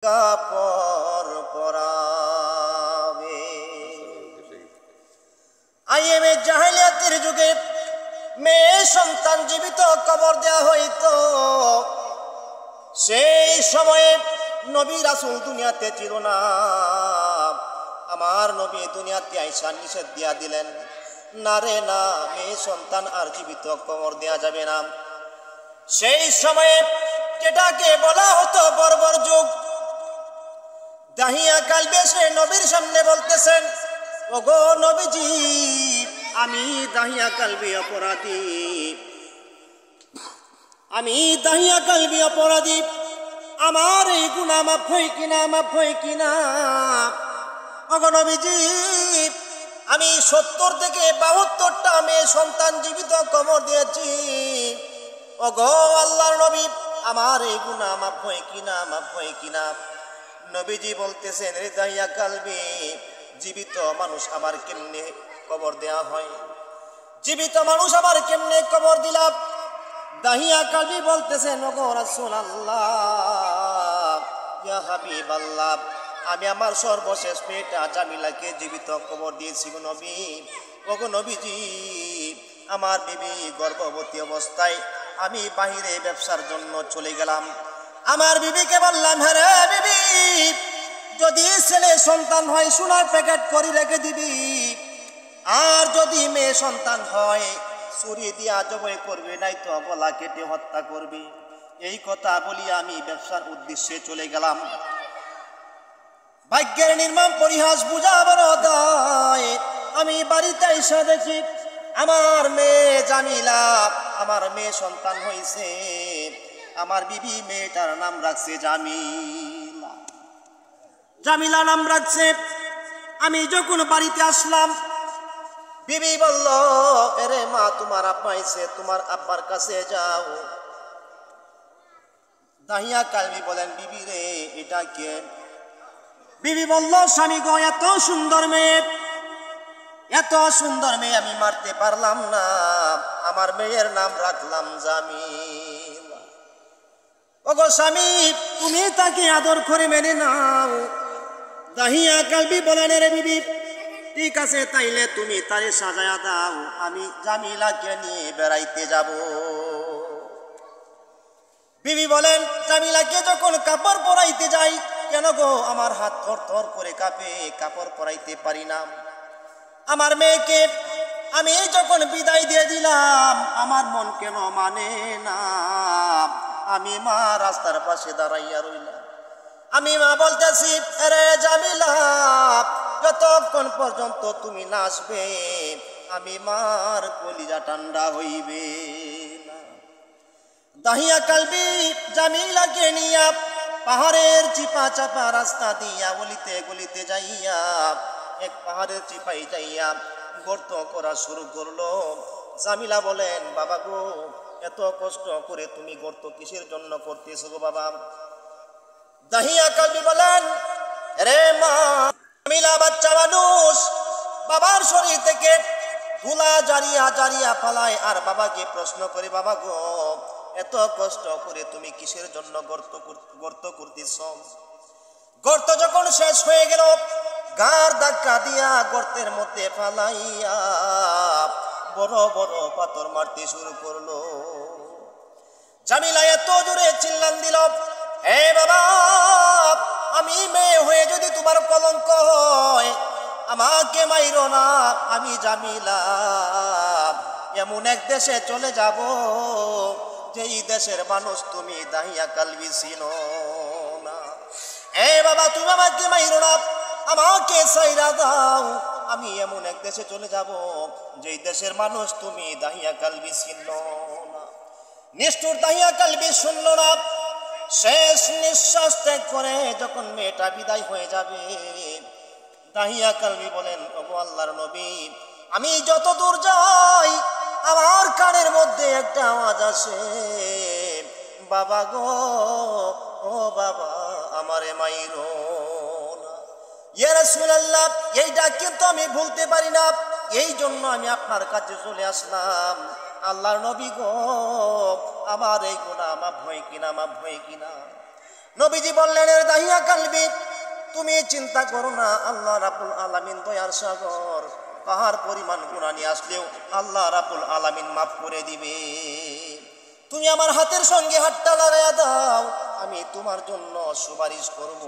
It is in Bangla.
কাপড় পরাবে। আইএমএ জাহেলিয়াতের যুগে মেয়ে সন্তান জীবিত কবর দেওয়া হইতো। সেই সময়ে নবী রাসূল দুনিয়াতে ছিল না। আমার নবী দুনিয়াতে আইসা নিষেধ দিয়া দিলেন, না রে না, মেয়ে সন্তান আর জীবিত কবর দেওয়া যাবে না। সেই সময়ে যেটাকে বলা হতো বর্বর যুগ, দাহিয়া কালবে সে নবীর সামনে বলতেছেন, ওগো নবীজি, আমি দাহিয়া কালবি অপরাধী, আমি দাহিয়া কালবি অপরাধী, আমার এই গুনাহ মাফ হয় কিনা, মাফ হয় কিনা। ওগো নবীজি, আমি 70 থেকে 72টা মেয়ে সন্তান জীবিত কবর দিয়েছি। ওগো আল্লাহর নবী, আমার এই গুনাহ মাফ হয় কিনা, মাফ হয় কিনা। নবীজি বলতেছেন, রে দাহিয়া কালবি, জীবিত মানুষ আবার কেমনে কবর দেয়া হয়? জীবিত মানুষ আবার কেমনে কবর দিলাম? দাহিয়া কালবি বলতেছেন, ওগো রাসূলুল্লাহ, ইয়া হাবিবাল্লাহ, আমি আমার সর্বশেষ মেয়েটা জামিলাকে জীবিত কবর দিয়েছি গো নবী। ওগো নবীজি, আমার বিবি গর্ভবতী অবস্থায় আমি বাহিরে ব্যবসার জন্য চলে গেলাম। আমার বিবিকে বললাম, হ্যাঁ রে বিবি, যদি ছেলে সন্তান হয় সোনার প্যাকেট করে রেখে দিবি, আর যদি মেয়ে সন্তান হয় ছুরি দিয়া জবাই করবি, নাই তো গলা কেটে হত্যা করবি। এই কথা বলি আমি ব্যবসার উদ্দেশ্যে চলে গেলাম। ভাগ্যের নির্মম পরিহাস বুঝা বড় দায়। আমি বাড়িতে এসে দেখি আমার মেয়ে জামিলা, আমার মেয়ে সন্তান হয়েছে। আমার বিবি মেয়েটার নাম রাখছে জামিলা, জামিলা নাম রাখছে। আমি যখন বাড়িতে আসলাম, বিবি বলল, এরে মা, তোমার আব্বা এসে, তোমার আব্বার কাছে যাও। দাহিয়া কালবি বলেন, বিবি রে, এটা কে? বিবি বলল, স্বামী গো, এত সুন্দর মেয়ে, এত সুন্দর মেয়ে আমি মারতে পারলাম না, আমার মেয়ের নাম রাখলাম জামিলা। ওগো স্বামী, তুমি তাকে আদর করে মেনে নাও। দাহিয়া কালবি বলেন, রে বিবি, ঠিক আছে, তাইলে তুমি তারে সাজায়া দাও, আমি জামিলাকে নিয়ে বেড়াইতে যাব। বিবি বলেন, জামিলাকে যখন কাপড় পরাইতে যাই, কেন গো আমার হাত থর থর করে কাঁপে, কাপড় পরাইতে পারি না। আমার মেয়েকে আমি যখন বিদায় দিয়ে দিলাম, আমার মন কেন মানে না। আমি মা রাস্তার পাশে দাঁড়াইয়া রইলাম। আমি মা বলতেছি, আরে জামিলা, যতক্ষণ পর্যন্ত তুমি না আসবে, আমি মার কলিজা ঠান্ডা হইবে না। দাহিয়া কালবি জামিলাকে নিয়া পাহাড়ের চিপা চাপা রাস্তা দিয়া গলিতে গলিতে যাইয়া এক পাহাড়ের চিপাই যাইয়া গর্ত করা শুরু করলো। জামিলা বলেন, বাবা গো, এত কষ্ট করে তুমি গর্ত কিসের জন্য করতেছো গো বাবা? দাহিয়া কালবি বলেন, রে মা, জামিলা বাচ্চা মানুষ, বাবার শরীর থেকে ধুলা জারিয়া জারিয়া ফালায়, আর বাবাকে প্রশ্ন করে, বাবা গো, এত কষ্ট করে তুমি কিসের জন্য গর্ত করতেছ? গর্ত যখন শেষ হয়ে গেল, গার ধাক্কা দিয়া গর্তের মধ্যে ফালাইয়া বড় বড় পাথর মারতে শুরু করলো। জামিলা এত জোরে চিল্লান দিল, হে বাবা, আমি মেয়ে হয়ে যদি তোমার কলঙ্ক হয়, আমাকে মাইরো না। আমি জামিলা এমন এক দেশে চলে যাব, যেই দেশের মানুষ তুমি দাহিয়া কালবি চিনো না। হে বাবা, তুমি আমাকে মাইরো না, আমাকে ছাইরা দাও। আমি এমন এক দেশে চলে যাব, যেই দেশের মানুষ তুমি দাহিয়া কালবি চিনো না। নিষ্ঠুর দাহিয়া কালবি শুনল না। শেষ নিঃশ্বাস ত্যাগ করে যখন মেয়েটা বিদায় হয়ে যাবে, দাহিয়া কালবি বলেন, ওগো আল্লাহর নবী, আমি যত দূর যাই আমার কানের মধ্যে একটা আওয়াজ আসে, বাবা গো, ও বাবা, আমারে মাইরো না। ইয়া রাসূলুল্লাহ, এই ডাক কিন্তু আমি ভুলতে পারি না, এই জন্য আমি আপনার কাছে চলে আসলাম। আল্লাহর নবী গো, আমার এই গুনাহ মাফ হয় কিনা, মাফ হয় কিনা। নবীজি বললেন, এর দাহিয়া কালবি, তুমি চিন্তা করো না, আল্লাহ রাব্বুল আলামিন দয়ার সাগর, পাহাড় পরিমাণ গুনাহ নিয়ে আসলেও আল্লাহ রাব্বুল আলামিন মাফ করে দিবে। তুমি আমার হাতের সঙ্গে হাতটা লাগাইয়া দাও, আমি তোমার জন্য সুপারিশ করব।